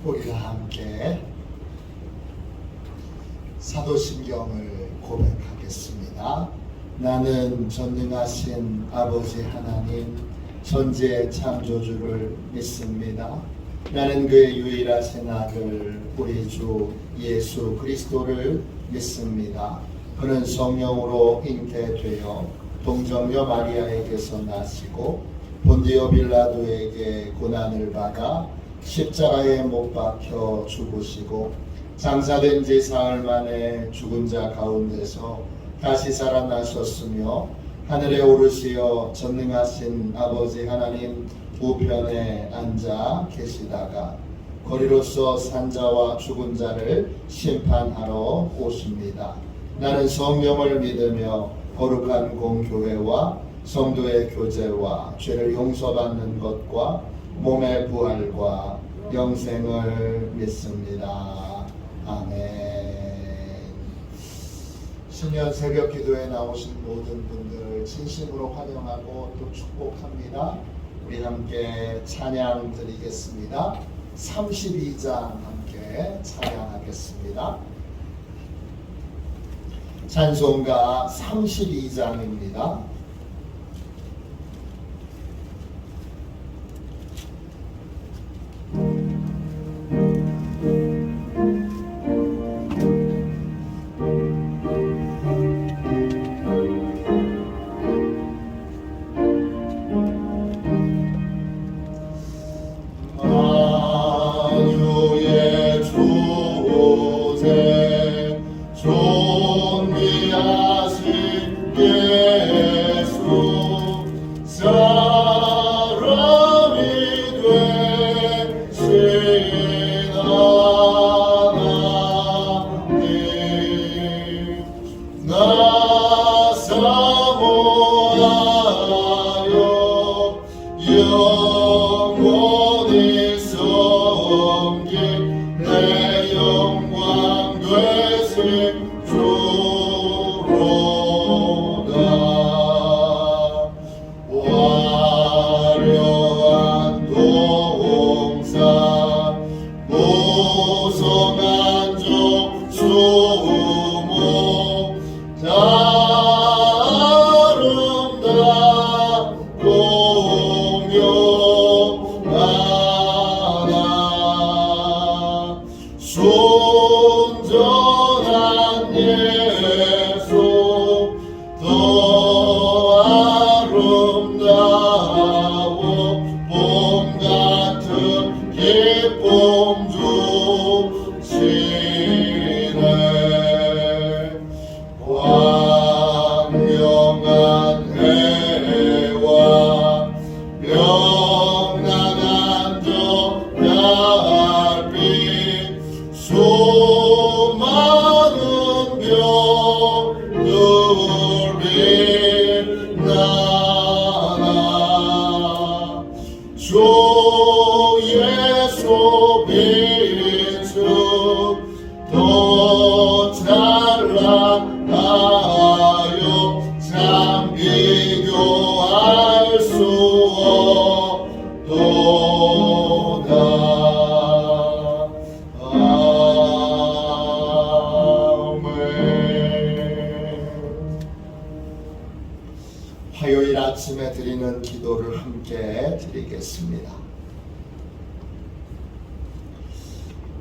우리가 함께 사도신경을 고백하겠습니다. 나는 전능하신 아버지 하나님 천지의 창조주를 믿습니다. 나는 그의 유일하신 아들 우리 주 예수 그리스도를 믿습니다. 그는 성령으로 잉태되어 동정녀 마리아에게서 나시고 본디오 빌라도에게 고난을 받아 십자가에 못 박혀 죽으시고 장사된 지 사흘 만에 죽은 자 가운데서 다시 살아나셨으며 하늘에 오르시어 전능하신 아버지 하나님 우편에 앉아 계시다가 거리로서 산자와 죽은 자를 심판하러 오십니다. 나는 성령을 믿으며 거룩한 공교회와 성도의 교제와 죄를 용서받는 것과 몸의 부활과 영생을 믿습니다. 아멘. 신년 새벽 기도에 나오신 모든 분들 진심으로 환영하고 또 축복합니다. 우리 함께 찬양 드리겠습니다. 32장 함께 찬양하겠습니다. 찬송가 32장입니다. 영원히 섬긴 내 영광 되신 주로다. 화려한 동산 무성한 족수목 손전한 예수 더 아름다워 봄 같은 기쁨 주시네. 광명한 해와 명랑한 저 달빛 수많은 별들 빛나나 주의 소빛은 더 찬란하여 참 비교할 수 없도다. 화요일 아침에 드리는 기도를 함께 드리겠습니다.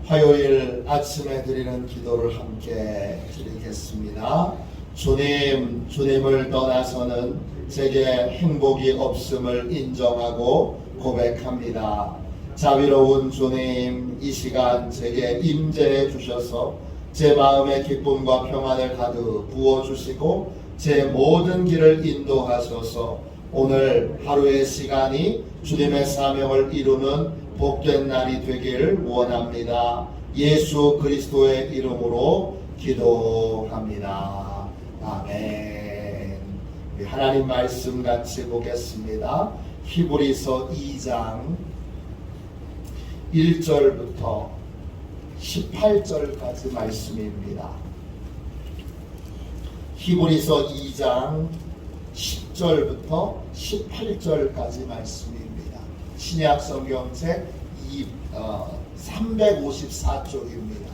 화요일 아침에 드리는 기도를 함께 드리겠습니다. 주님을 떠나서는 제게 행복이 없음을 인정하고 고백합니다. 자비로운 주님, 이 시간 제게 임재해 주셔서 제 마음의 기쁨과 평안을 가득 부어주시고 제 모든 길을 인도하셔서 오늘 하루의 시간이 주님의 사명을 이루는 복된 날이 되길 원합니다. 예수 그리스도의 이름으로 기도합니다. 아멘. 하나님 말씀 같이 보겠습니다. 히브리서 2장 1절부터 18절까지 말씀입니다. 히브리서 2장 10절부터 18절까지 말씀입니다. 신약 성경책 354쪽입니다.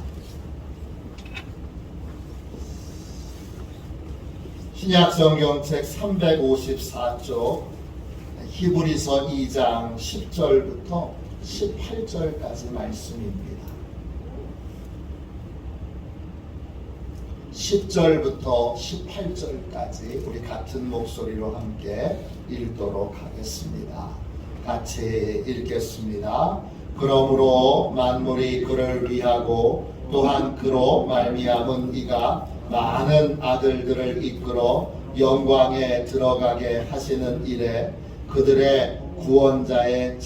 신약성경책 354쪽 히브리서 2장 10절부터 18절까지 말씀입니다. 10절부터 18절까지 우리 같은 목소리로 함께 읽도록 하겠습니다. 같이 읽겠습니다. 그러므로 만물이 그를 위하고 또한 그로 말미암은 이가 많은 아들들을 이끌어 영광에 들어가게 하시는 일에 그들의 구원의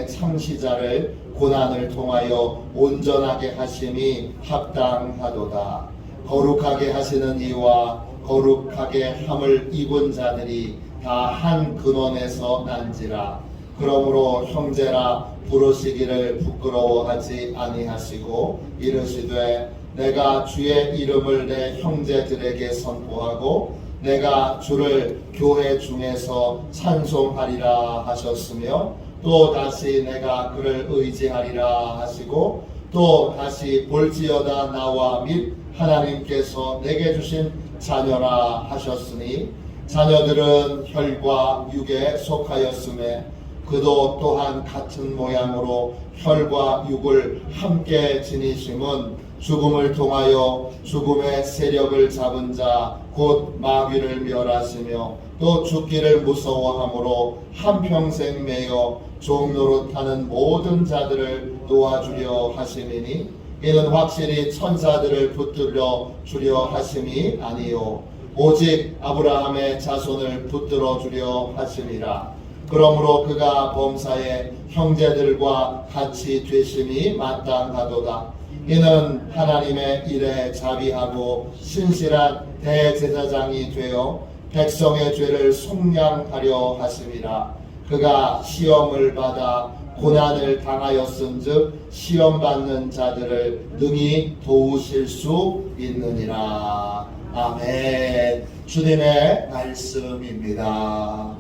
창시자를 고난을 통하여 온전하게 하심이 합당하도다. 거룩하게 하시는 이와 거룩하게 함을 입은 자들이 다 한 근원에서 난지라. 그러므로 형제라 부르시기를 부끄러워하지 아니하시고 이르시되 내가 주의 이름을 내 형제들에게 선포하고 내가 주를 교회 중에서 찬송하리라 하셨으며 또 다시 내가 그를 의지하리라 하시고 또 다시 볼지어다 나와 및 하나님께서 내게 주신 자녀라 하셨으니 자녀들은 혈과 육에 속하였음에 그도 또한 같은 모양으로 혈과 육을 함께 지니심은 죽음을 통하여 죽음의 세력을 잡은 자 곧 마귀를 멸하시며 또 죽기를 무서워함으로 한평생 매여 종노릇하는 모든 자들을 놓아주려 하심이니 이는 확실히 천사들을 붙들려 주려 하심이 아니요 오직 아브라함의 자손을 붙들어 주려 하심이라. 그러므로 그가 범사에 형제들과 같이 되심이 마땅하도다. 이는 하나님의 일에 자비하고 신실한 대제사장이 되어 백성의 죄를 속량하려 하심이라. 그가 시험을 받아 고난을 당하였은즉 시험받는 자들을 능히 도우실 수 있느니라. 아멘. 주님의 말씀입니다.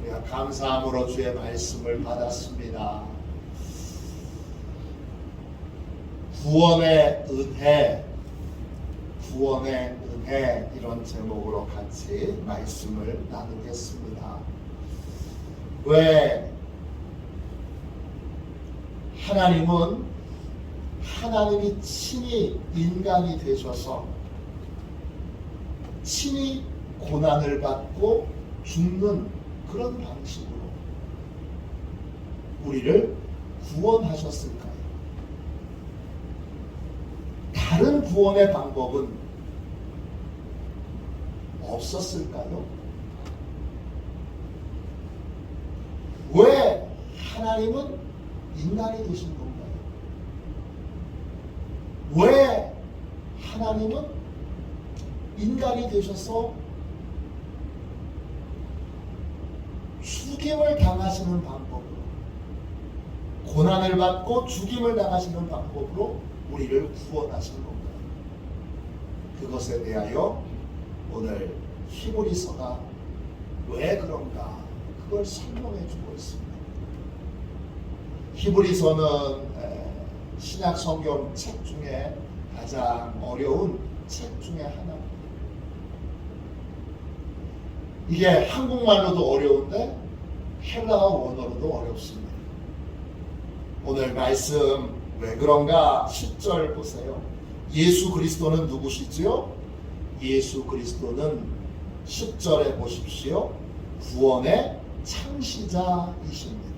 우리가 감사함으로 주의 말씀을 받았습니다. 구원의 은혜 이런 제목으로 같이 말씀을 나누겠습니다. 왜 하나님이 친히 인간이 되셔서 친히 고난을 받고 죽는 그런 방식으로 우리를 구원하셨을까요? 다른 구원의 방법은 없었을까요? 왜 하나님은 인간이 되신 건가요? 왜 하나님은 인간이 되셔서 죽임을 당하시는 방법으로, 고난을 받고 죽임을 당하시는 방법으로 우리를 구원하신 건가요? 그것에 대하여 오늘 히브리서가 왜 그런가 그걸 설명해 주고 있습니다. 히브리서는 신약 성경 책 중에 가장 어려운 책 중에 하나입니다. 이게 한국말로도 어려운데 헬라어 원어로도 어렵습니다. 오늘 말씀 왜 그런가 10절 보세요. 예수 그리스도는 누구시지요? 예수 그리스도는 10절에 보십시오. 구원의 창시자이십니다.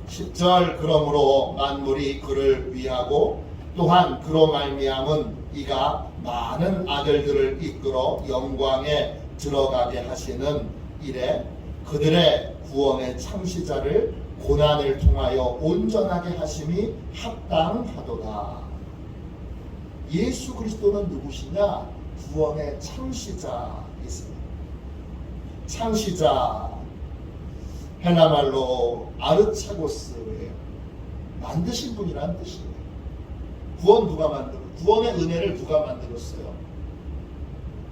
10절 그러므로 만물이 그를 위하고 또한 그로 말미암은 이가 많은 아들들을 이끌어 영광에 들어가게 하시는 일에 그들의 구원의 창시자를 고난을 통하여 온전하게 하심이 합당하도다. 예수 그리스도는 누구시냐? 구원의 창시자이십니다. 창시자 헬라말로 아르차고스예요. 만드신 분이라는 뜻이에요. 구원의 은혜를 누가 만들었어요?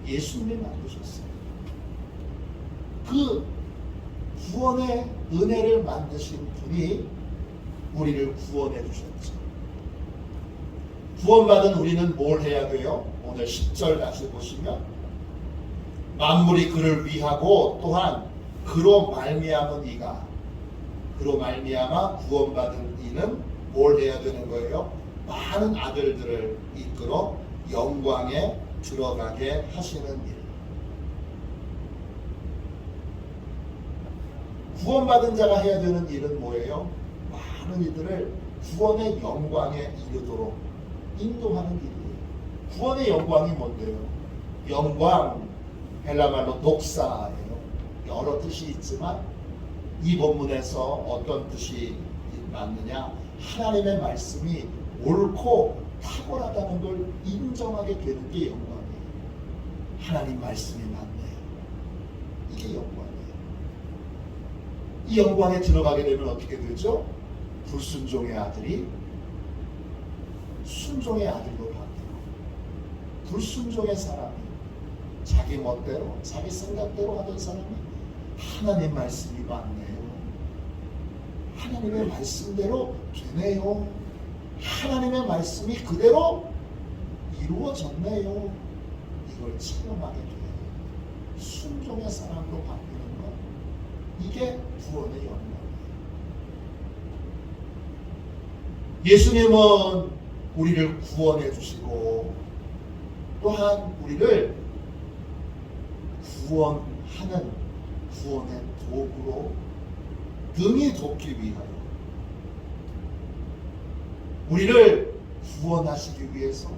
예수님이 만드셨어요. 그 구원의 은혜를 만드신 분이 우리를 구원해 주셨죠. 구원받은 우리는 뭘 해야 돼요? 오늘 10절 다시 보시면 만물이 그를 위하고 또한 그로 말미암은 이가 그로 말미암아 구원받은 이는 뭘 해야 되는 거예요? 많은 아들들을 이끌어 영광에 들어가게 하시는 일. 구원받은 자가 해야 되는 일은 뭐예요? 많은 이들을 구원의 영광에 이르도록 인도하는 일이에요. 구원의 영광이 뭔데요? 영광, 헬라말로 독사예요. 여러 뜻이 있지만 이 본문에서 어떤 뜻이 맞느냐? 하나님의 말씀이 옳고 탁월하다는 걸 인정하게 되는 게 영광이에요. 하나님 말씀이 맞네요. 이게 영광이에요. 이 영광에 들어가게 되면 어떻게 되죠? 불순종의 아들이 순종의 아들로 바뀌고, 불순종의 사람이 자기 멋대로 자기 생각대로 하던 사람이 하나님 말씀이 맞네요, 하나님의 말씀대로 되네요, 하나님의 말씀이 그대로 이루어졌네요, 이걸 체험하게 돼요. 순종의 사람으로 바뀌는 것, 이게 구원의 영광이에요. 예수님은 우리를 구원해 주시고 또한 우리를 구원하는 구원의 도구로 능히 돕기 위하여 우리를 구원하시기 위해서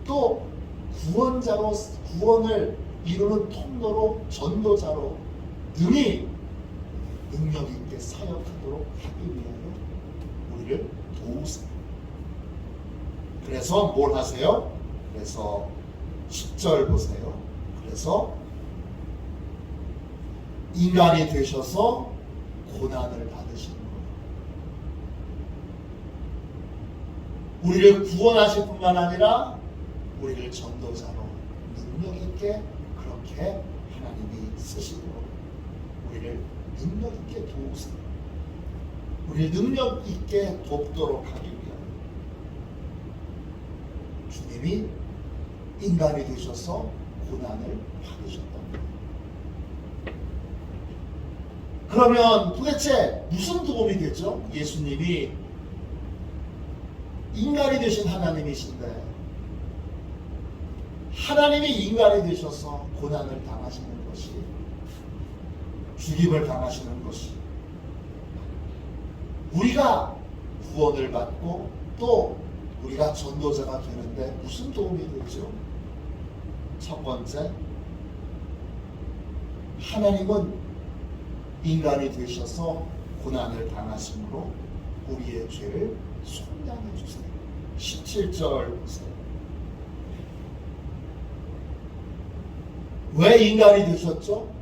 또 구원자로 구원을 이루는 통로로 전도자로 능히 능력 있게 사역하도록 하기 위하여 우리를 도우세요. 그래서 뭘 하세요? 그래서 10절 보세요. 그래서 인간이 되셔서 고난을 받으시는 거예요. 우리를 구원하실 뿐만 아니라 우리를 전도자로 능력 있게 그렇게 하나님이 쓰시도록 우리를 능력 있게 도우세요. 우리를 능력 있게 돕도록 하기 위하여 주님이 인간이 되셔서 고난을 받으셨던 거예요. 그러면 도대체 무슨 도움이 되죠? 예수님이 인간이 되신 하나님이신데 하나님이 인간이 되셔서 고난을 당하시는 것이, 죽임을 당하시는 것이 우리가 구원을 받고 또 우리가 전도자가 되는데 무슨 도움이 되죠? 첫 번째, 하나님은 인간이 되셔서 고난을 당하심으로 우리의 죄를 속량해 주세요. 17절 보세요. 왜 인간이 되셨죠?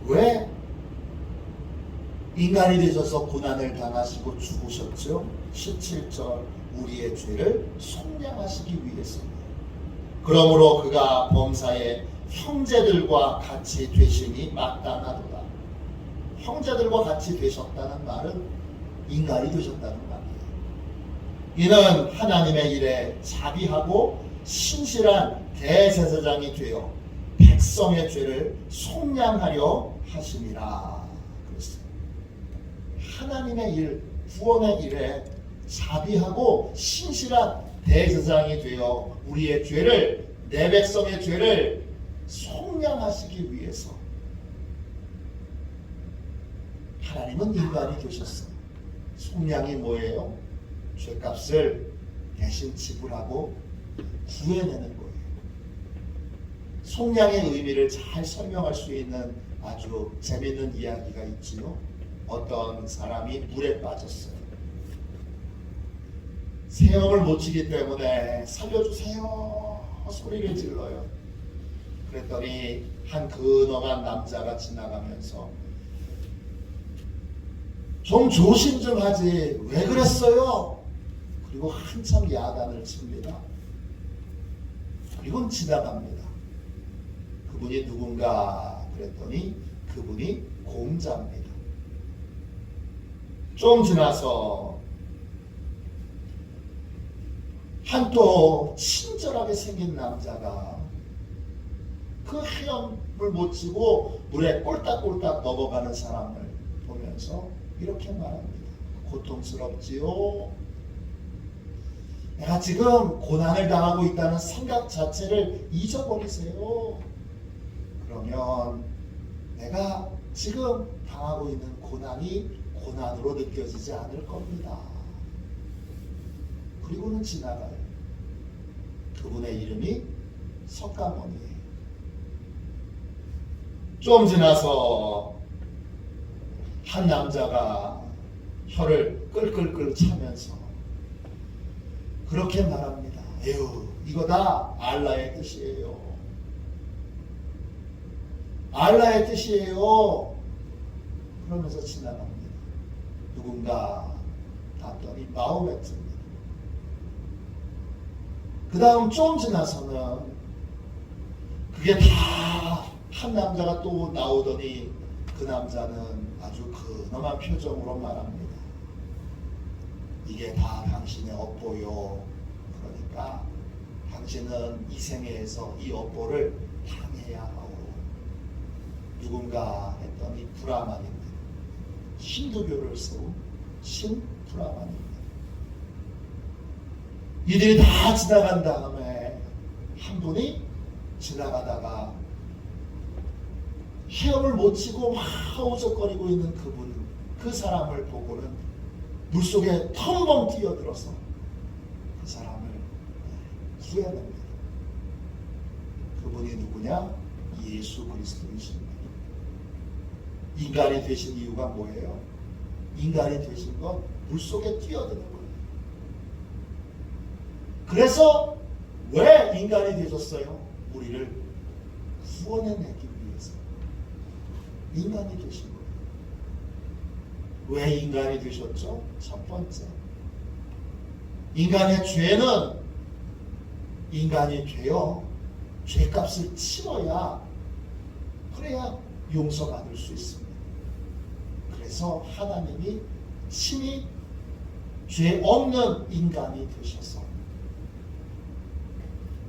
왜 인간이 되셔서 고난을 당하시고 죽으셨죠? 17절, 우리의 죄를 속량하시기 위해서입니다. 그러므로 그가 범사에 형제들과 같이 되시니 마땅하도다. 형제들과 같이 되셨다는 말은 인간이 되셨다는 말이에요. 이는 하나님의 일에 자비하고 신실한 대제사장이 되어 백성의 죄를 속량하려 하심이라 그랬어요. 하나님의 일, 구원의 일에 자비하고 신실한 대제사장이 되어 우리의 죄를, 내 백성의 죄를 속량하시기 위해서 하나님은 인간이 되셨어요. 속량이 뭐예요? 죄값을 대신 지불하고 구해내는 거예요. 속량의 의미를 잘 설명할 수 있는 아주 재미있는 이야기가 있지요. 어떤 사람이 물에 빠졌어요. 세영을 못 치기 때문에 살려주세요 소리를 질러요. 그랬더니 한 근엄한 남자가 지나가면서 좀 조심 좀 하지 왜 그랬어요? 그리고 한참 야단을 칩니다. 그리고 지나갑니다. 그분이 누군가 그랬더니 그분이 공자입니다. 좀 지나서 한 또 친절하게 생긴 남자가 그 헤엄을 못 치고 물에 꼴딱꼴딱 넘어가는 사람을 보면서 이렇게 말합니다. 고통스럽지요? 내가 지금 고난을 당하고 있다는 생각 자체를 잊어버리세요. 그러면 내가 지금 당하고 있는 고난이 고난으로 느껴지지 않을 겁니다. 그리고는 지나가요. 그분의 이름이 석가모니예요. 좀 지나서 한 남자가 혀를 끌끌끌 차면서 그렇게 말합니다. 에휴, 이거 다 알라의 뜻이에요. 알라의 뜻이에요. 그러면서 지나갑니다. 누군가 봤더니 마호메트입니다. 그 다음 좀 지나서는 그게 다 한 남자가 또 나오더니 그 남자는 아주 근엄한 표정으로 말합니다. 이게 다 당신의 업보요. 그러니까 당신은 이 생애에서 이 업보를 당해야 하오. 누군가 했더니 브라만입니다. 힌두교를 세운 신 브라만입니다. 이들이 다 지나간 다음에 한 분이 지나가다가 헤엄을 못 치고 막 허우적거리고 있는 그 사람을 보고는 물속에 텅벙 뛰어들어서 그 사람을 구해냅니다. 그분이 누구냐? 예수 그리스도이십니다. 인간이 되신 이유가 뭐예요? 인간이 되신 건 물속에 뛰어드는 거예요. 그래서 왜 인간이 되셨어요? 우리를 구원해내기 위해서 인간이 되신 거예요. 왜 인간이 되셨죠? 첫 번째, 인간의 죄는 인간이 되어 죄값을 치러야 그래야 용서받을 수 있습니다. 그래서 하나님이 친히 죄 없는 인간이 되셔서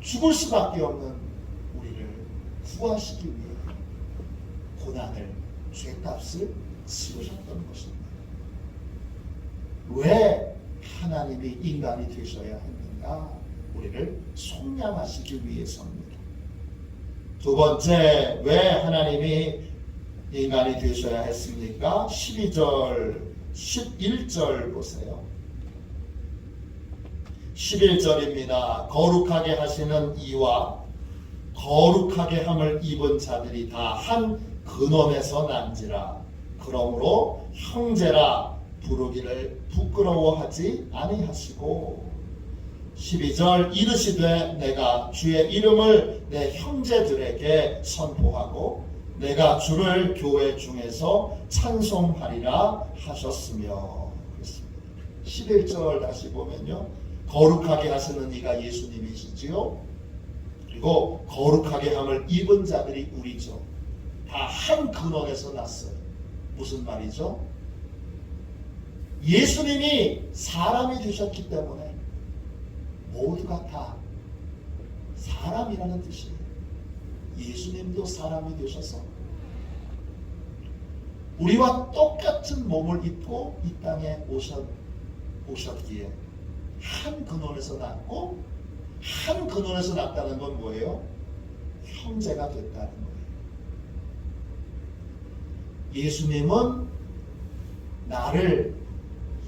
죽을 수밖에 없는 우리를 구하시기 위해 고난을, 죄값을 치르셨던 것입니다. 왜 하나님이 인간이 되셔야 했는가? 우리를 속량하시기 위해서입니다. 두 번째, 왜 하나님이 인간이 되셔야 했습니까? 12절, 11절 보세요. 11절입니다. 거룩하게 하시는 이와 거룩하게 함을 입은 자들이 다 한 근원에서 난지라. 그러므로 형제라 부르기를 부끄러워하지 아니하시고 12절 이르시되 내가 주의 이름을 내 형제들에게 선포하고 내가 주를 교회 중에서 찬송하리라 하셨으며. 11절 다시 보면요, 거룩하게 하시는 이가 예수님이시지요. 그리고 거룩하게 함을 입은 자들이 우리죠. 다 한 근원에서 났어요. 무슨 말이죠? 예수님이 사람이 되셨기 때문에 모두가 다 사람이라는 뜻이에요. 예수님도 사람이 되셔서 우리와 똑같은 몸을 입고 이 땅에 오셨기에 한 근원에서 났고, 한 근원에서 났다는 건 뭐예요? 형제가 됐다는 거예요. 예수님은 나를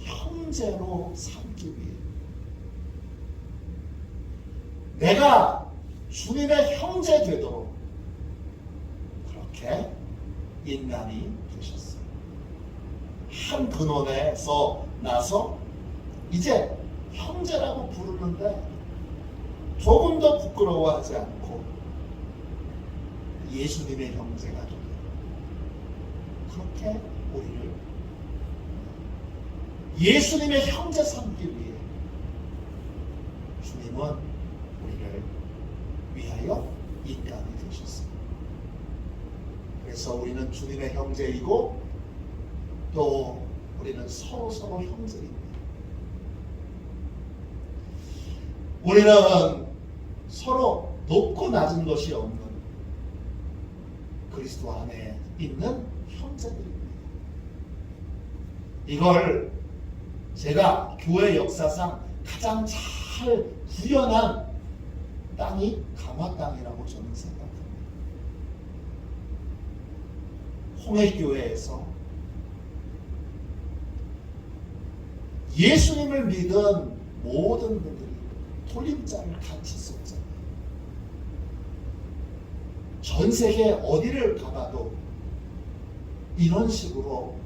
형제로 삼기 위해 내가 주님의 형제 되도록 그렇게 인간이 되셨어요. 한 근원에서 나서 이제 형제라고 부르는데 조금 더 부끄러워하지 않고 예수님의 형제가 되고 그렇게 우리를 예수님의 형제 삼기 위해 주님은 우리를 위하여 인간이 되셨습니다. 그래서 우리는 주님의 형제이고 또 우리는 서로 형제입니다. 우리는 서로 높고 낮은 것이 없는 그리스도 안에 있는 형제들입니다. 이걸 제가 교회 역사상 가장 잘 구현한 땅이 강화 땅이라고 저는 생각합니다. 홍해교회에서 예수님을 믿은 모든 분들이 돌림자를 같이 썼잖아요. 전 세계 어디를 가봐도 이런 식으로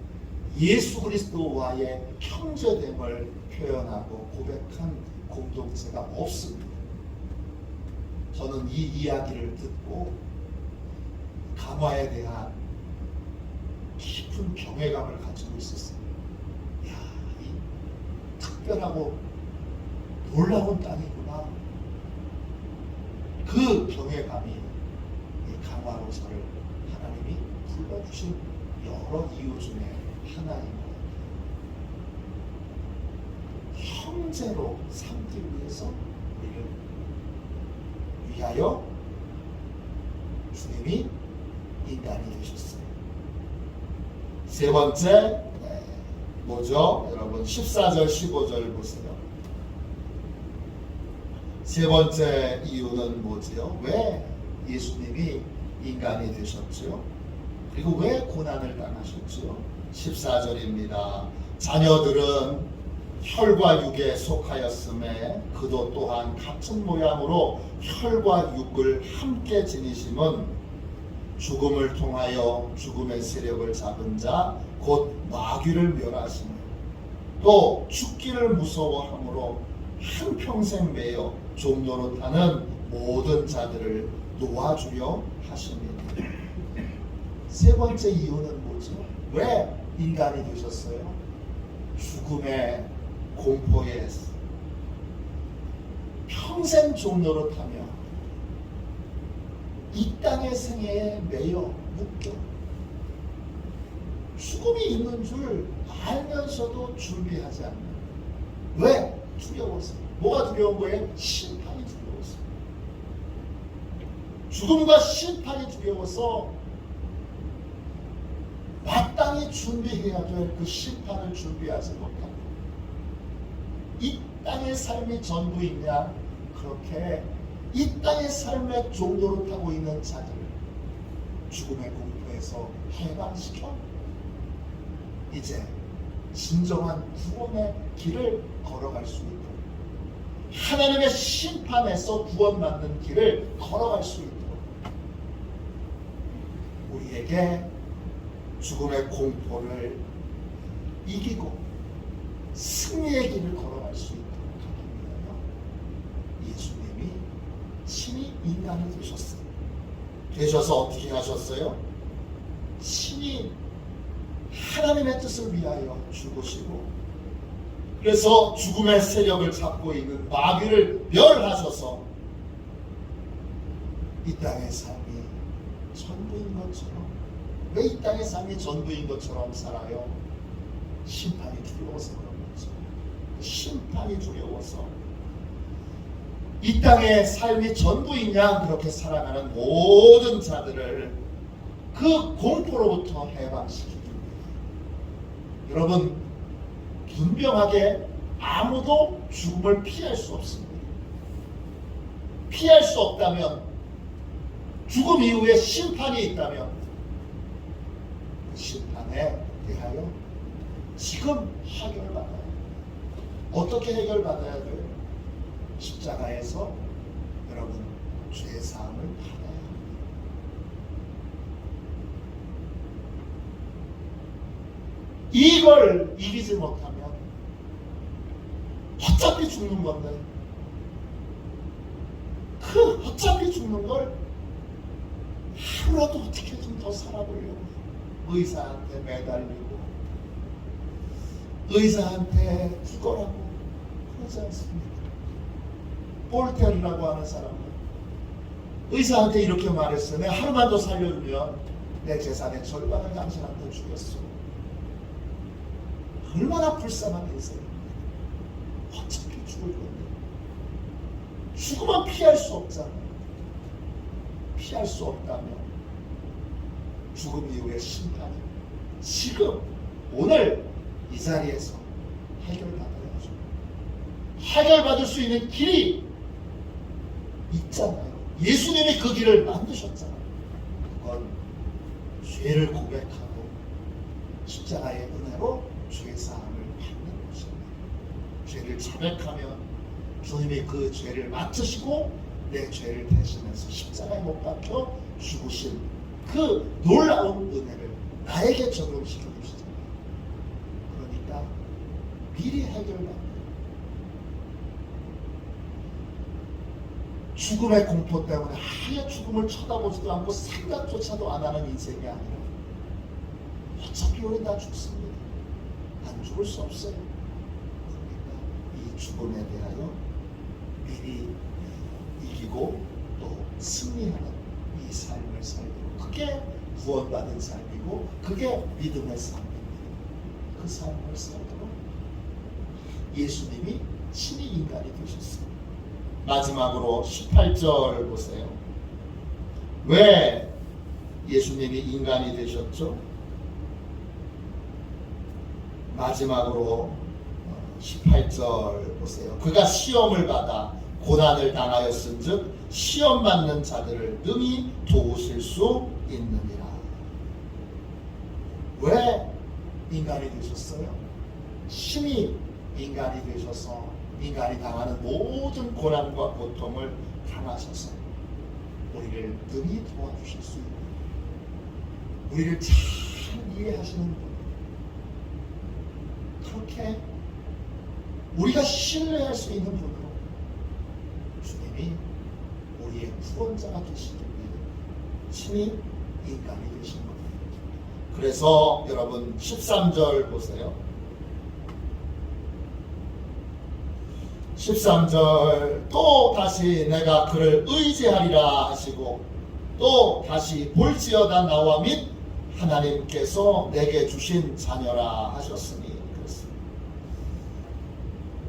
예수 그리스도와의 형제됨을 표현하고 고백한 공동체가 없습니다. 저는 이 이야기를 듣고 강화에 대한 깊은 경외감을 가지고 있었어요. 이야, 이 특별하고 놀라운 땅이구나. 그 경외감이 이 강화로 저를 하나님이 불러주신 여러 이유 중에 하나인 것 같아요. 형제로 삼기 위해서 우리를 위하여 주님이 인간이 되셨어요. 세 번째 뭐죠? 여러분 14절 15절 보세요. 세 번째 이유는 뭐지요? 왜 예수님이 인간이 되셨죠? 그리고 왜 고난을 당하셨죠? 14절입니다. 자녀들은 혈과 육에 속하였음에 그도 또한 같은 모양으로 혈과 육을 함께 지니심은 죽음을 통하여 죽음의 세력을 잡은 자 곧 마귀를 멸하시며 또 죽기를 무서워함으로 한평생 매여 종노릇하는 모든 자들을 놓아주려 하십니다. 세 번째 이유는 뭐죠? 왜 인간이 되셨어요? 죽음의 공포에 평생 종노릇하며 이 땅의 생애에 매여 묶여 죽음이 있는 줄 알면서도 준비하지 않는. 왜? 두려워서. 뭐가 두려운 거예요? 심판이 두려워서. 죽음과 심판이 두려워서 마땅히 준비해야 될 그 심판을 준비하지 못하고 이 땅의 삶이 전부이냐 그렇게 이 땅의 삶에 종노릇하고 있는 자들을 죽음의 공포에서 해방시켜 이제 진정한 구원의 길을 걸어갈 수 있도록 하나님의 심판에서 구원받는 길을 걸어갈 수 있도록 우리에게 죽음의 공포를 이기고 승리의 길을 걸어갈 수 있도록 하기 위하여 예수님이 친히 인간이 되셨어요. 되셔서 어떻게 하셨어요? 친히 하나님의 뜻을 위하여 죽으시고 그래서 죽음의 세력을 잡고 있는 마귀를 멸하셔서 이 땅의 삶이 전부인 것처럼 왜 이 땅의 삶이 전부인 것처럼 살아요? 심판이 두려워서 그런 거죠. 심판이 두려워서 이 땅의 삶이 전부이냐 그렇게 살아가는 모든 자들을 그 공포로부터 해방시키기 위해 여러분 분명하게 아무도 죽음을 피할 수 없습니다. 피할 수 없다면 죽음 이후에 심판이 있다면 그 심판에 대하여 지금 해결받아야 돼요. 어떻게 해결받아야 돼요? 십자가에서 여러분 죄사함을 받아야 합니다. 이걸 이기지 못하면 어차피 죽는 건데 그 어차피 죽는 걸 하루라도 어떻게 좀 더 살아보려고 의사한테 매달리고 의사한테 죽어라고 그러지 않습니까? 볼테르라고 하는 사람은 의사한테 이렇게 말했어요. 내가 하루만 더 살려주면 내 재산의 절반을 당신한테 주겠소. 얼마나 불쌍한 인생입니다. 어차피 죽을 건데 죽으면 피할 수 없잖아요. 피할 수 없다면 죽음 이후의 심판은 지금 오늘 이 자리에서 해결받아야죠. 해결받을 수 있는 길이 있잖아요. 예수님이 그 길을 만드셨잖아요. 그건 죄를 고백하고 십자가의 은혜로 죄사함을 받는 것입니다. 죄를 자백하면 주님이 그 죄를 맡으시고 내 죄를 대신해서 십자가에 못 박혀 죽으신 그 놀라운 은혜를 나에게 적용시켜 주시잖아요. 그러니까 미리 해결받는 죽음의 공포 때문에 아예 죽음을 쳐다보지도 않고 생각조차도 안 하는 인생이 아니라 어차피 우린 다 죽습니다. 안 죽을 수 없어요. 그러니까 이 죽음에 대하여 미리 이기고 또 승리하는 이 삶을 살고, 그게 구원받은 삶이고 그게 믿음의 삶입니다. 그 삶을 살도록 예수님이 친히 인간이 되셨습니다. 마지막으로 18절 보세요. 왜 예수님이 인간이 되셨죠? 마지막으로 18절 보세요. 그가 시험을 받아 고난을 당하였은즉 시험 받는 자들을 능히 도우실 수 있느니라. 왜 인간이 되셨어요? 신이 인간이 되셔서 인간이 당하는 모든 고난과 고통을 당하셔서 우리를 능히 도와주실 수 있는, 우리를 잘 이해하시는 분, 그렇게 우리가 신뢰할 수 있는 분으로 주님이 우리의 구원자가 되시기 위해 친히 인간이 되신 겁니다. 그래서 여러분 13절 보세요. 13절 또 다시 내가 그를 의지하리라 하시고 또 다시 볼지어다 나와 및 하나님께서 내게 주신 자녀라 하셨으니 그렇습니다.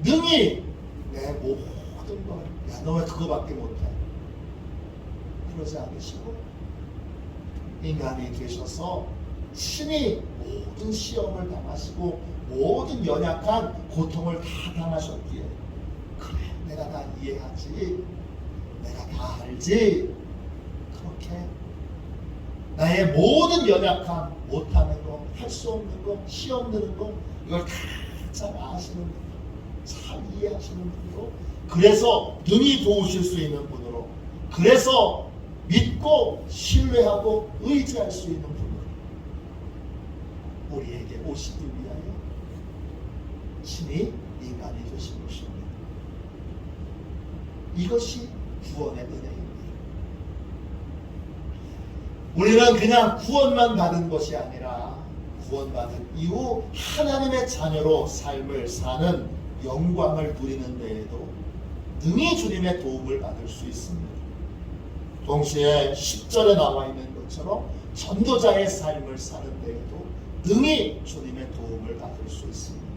능히 내 모든 걸, 야 너 왜 그거밖에 못해? 그러지 않으시고 인간이 되셔서 친히 모든 시험을 당하시고 모든 연약한 고통을 다 당하셨기에 그래 내가 다 이해하지, 내가 다 알지, 그렇게 나의 모든 연약함, 못하는 거, 할 수 없는 거, 시험 드는 거, 이걸 다 잘 아시는 분, 잘 이해하시는 분으로, 그래서 능히 도우실 수 있는 분으로, 그래서 믿고 신뢰하고 의지할 수 있는 분으로 우리에게 오시기 위하여 친히 인간이 되신 것입니다. 이것이 구원의 은혜입니다. 우리는 그냥 구원만 받은 것이 아니라 구원받은 이후 하나님의 자녀로 삶을 사는 영광을 누리는 데에도 능히 주님의 도움을 받을 수 있습니다. 동시에 10절에 나와 있는 것처럼 전도자의 삶을 사는 데에도 능히 주님의 도움을 받을 수 있습니다.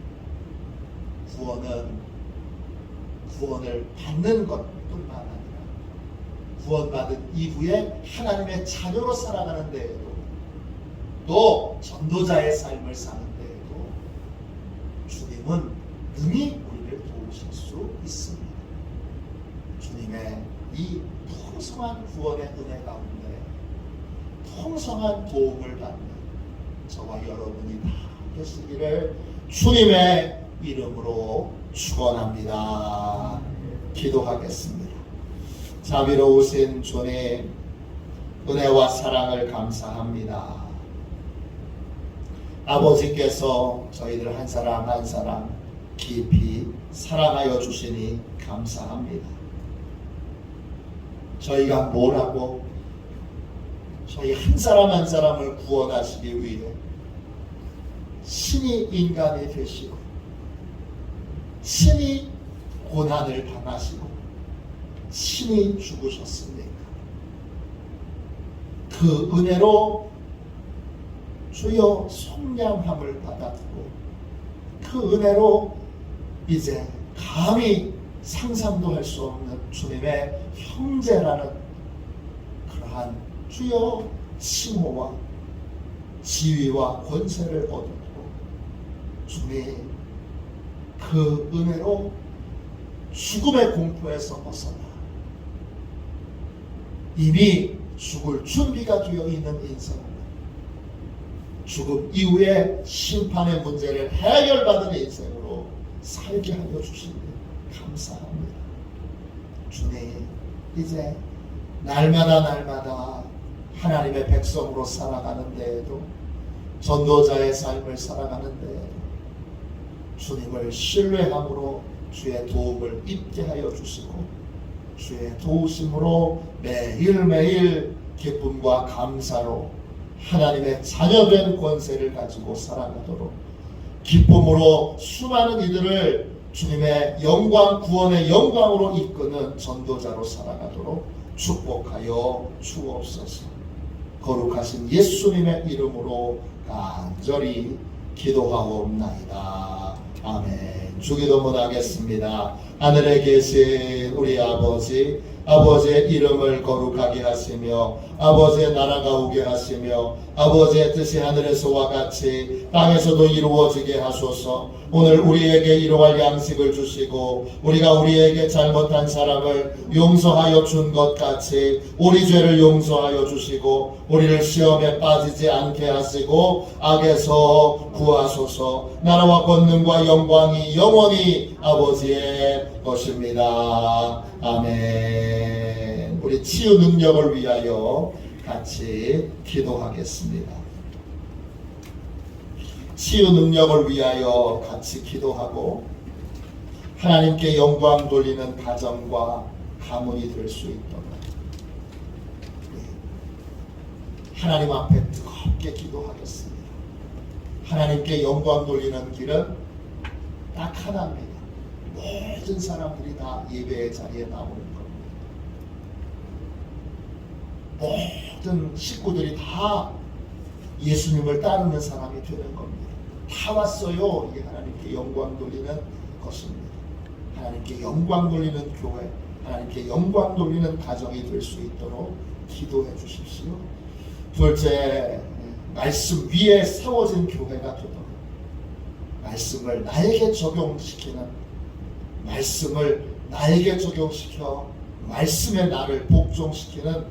구원을 받는 것뿐만 아니라 구원받은 이후에 하나님의 자녀로 살아가는 데에도 또 전도자의 삶을 사는 데에도 주님은 능히 우리를 도우실 수 있습니다. 주님의 이 풍성한 구원의 은혜 가운데 풍성한 도움을 받는 저와 여러분이 다 되시기를 주님의 이름으로 축원합니다. 기도하겠습니다. 자비로우신 주님, 은혜와 사랑을 감사합니다. 아버지께서 저희들 한 사람 한 사람 깊이 사랑하여 주시니 감사합니다. 저희가 뭐라고 저희 한 사람 한 사람을 구원하시기 위해 신이 인간이 되시고 신이 고난을 당하시고 신이 죽으셨습니까? 그 은혜로 주여 속량함을 받았고 그 은혜로 이제 감히 상상도 할 수 없는 주님의 형제라는 그러한 주여 칭호와 지위와 권세를 얻었고 주님 그 은혜로 죽음의 공포에서 벗어나 이미 죽을 준비가 되어 있는 인생으로 죽음 이후에 심판의 문제를 해결받은 인생으로 살게 하여 주시니 감사합니다. 주님 이제 날마다 하나님의 백성으로 살아가는 데에도 전도자의 삶을 살아가는 데에도 주님을 신뢰함으로 주의 도움을 입게 하여 주시고 주의 도우심으로 매일매일 기쁨과 감사로 하나님의 자녀된 권세를 가지고 살아가도록 기쁨으로 수많은 이들을 주님의 영광 구원의 영광으로 이끄는 전도자로 살아가도록 축복하여 주옵소서. 거룩하신 예수님의 이름으로 간절히 기도하옵나이다. 아멘. 주기도문 하겠습니다. 하늘에 계신 우리 아버지, 아버지의 이름을 거룩하게 하시며 아버지의 나라가 오게 하시며 아버지의 뜻이 하늘에서와 같이 땅에서도 이루어지게 하소서. 오늘 우리에게 일용할 양식을 주시고 우리가 우리에게 잘못한 사람을 용서하여 준 것 같이 우리 죄를 용서하여 주시고 우리를 시험에 빠지지 않게 하시고 악에서 구하소서. 나라와 권능과 영광이 영원히 아버지의 것입니다. 아멘. 우리 치유 능력을 위하여 같이 기도하겠습니다. 치유 능력을 위하여 같이 기도하고 하나님께 영광 돌리는 가정과 가문이 될 수 있도록 하나님 앞에 뜨겁게 기도하겠습니다. 하나님께 영광 돌리는 길은 딱 하나입니다. 모든 사람들이 다 예배의 자리에 나오는 겁니다. 모든 식구들이 다 예수님을 따르는 사람이 되는 겁니다. 다 왔어요. 이게 하나님께 영광 돌리는 것입니다. 하나님께 영광 돌리는 교회, 하나님께 영광 돌리는 가정이 될 수 있도록 기도해 주십시오. 둘째, 말씀 위에 세워진 교회가 되도록 말씀을 나에게 적용시키는, 말씀을 나에게 적용시켜 말씀의 나를 복종시키는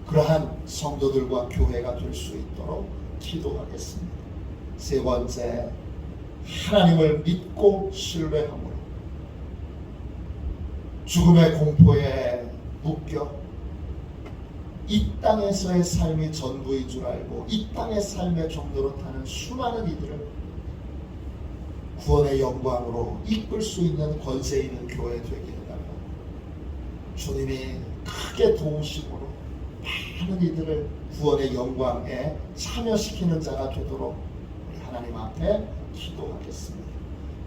그러한 성도들과 교회가 될 수 있도록 기도하겠습니다. 세 번째, 하나님을 믿고 신뢰함으로 죽음의 공포에 묶여 이 땅에서의 삶이 전부인 줄 알고 이 땅의 삶의 정도로 타는 수많은 이들을 구원의 영광으로 이끌 수 있는 권세 있는 교회 되게 해달라고 주님이 크게 도우심으로 많은 이들을 구원의 영광에 참여시키는 자가 되도록 우리 하나님 앞에 기도하겠습니다.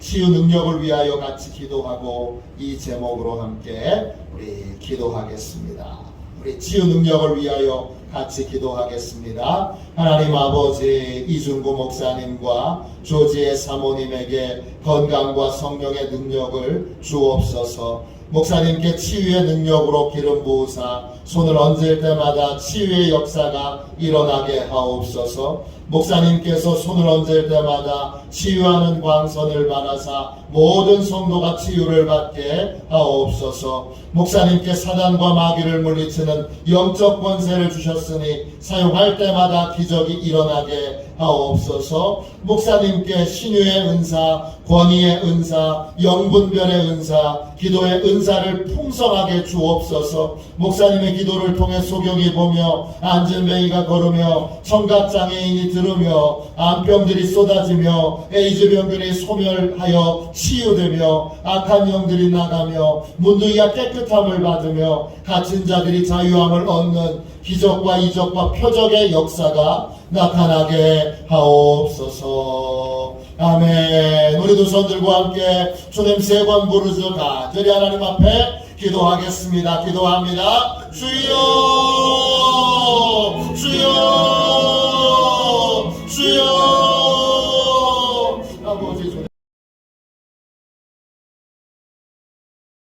치유 능력을 위하여 같이 기도하고 이 제목으로 함께 우리 기도하겠습니다. 우리 치유 능력을 위하여 같이 기도하겠습니다. 하나님 아버지, 이중구 목사님과 조지의 사모님에게 건강과 성령의 능력을 주옵소서. 목사님께 치유의 능력으로 기름 부으사 손을 얹을 때마다 치유의 역사가 일어나게 하옵소서. 목사님께서 손을 얹을 때마다 치유하는 광선을 받아사 모든 성도가 치유를 받게 하옵소서. 목사님께 사단과 마귀를 물리치는 영적 권세를 주셨으니 사용할 때마다 기적이 일어나게 하옵소서. 목사님께 신유의 은사, 권위의 은사, 영분별의 은사, 기도의 은사를 풍성하게 주옵소서. 목사님의 기도를 통해 소경이 보며 안진뱅이가 걸으며 청각장애인이 들으며 암병들이 쏟아지며 에이즈 병들이 소멸하여 치유되며 악한 영들이 나가며 문둥이가 깨끗함을 받으며 갇힌 자들이 자유함을 얻는 기적과 이적과 표적의 역사가 나타나게 하옵소서. 아멘. 우리 두 손들과 함께 주님 세 번 부르짖어 간절히 하나님 앞에 기도하겠습니다. 기도합니다. 주여